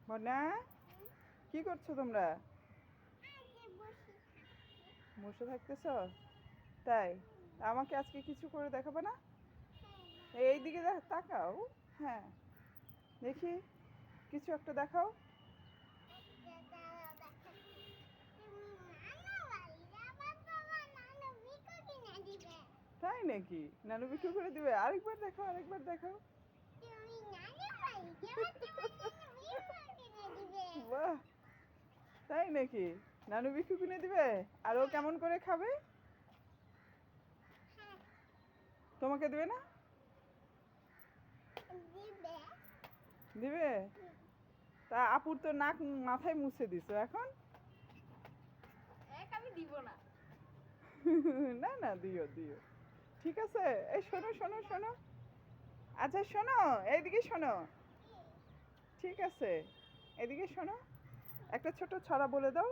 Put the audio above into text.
বনা কি করছো তোমরা? বসে থাকতেছ? তাই আমাকে আজকে কিছু করে দেখাবে না? এইদিকে তাকাও। হ্যাঁ, দেখি কিছু একটা দেখাও। তাই নাকি? নানু বিক্রি করে দিবে? আরেকবার দেখাও, আরেকবার দেখাও। বাহ, তাই নাকি? নানু বিক্রি কিনে দিবে? আর ও কেমন করে খাবে? তোমাকে দিবে না? দিবে? তা আপুর তো নাক মাথায় মুছে দিছো এখন। আমি দিব না। না না, দিও দিও। ঠিক আছে, এই শোনো শোনো শোনো। আচ্ছা শোনো, এইদিকে শোনো। ঠিক আছে, এদিকে শোনো। একটা ছোট ছড়া বলে দাও।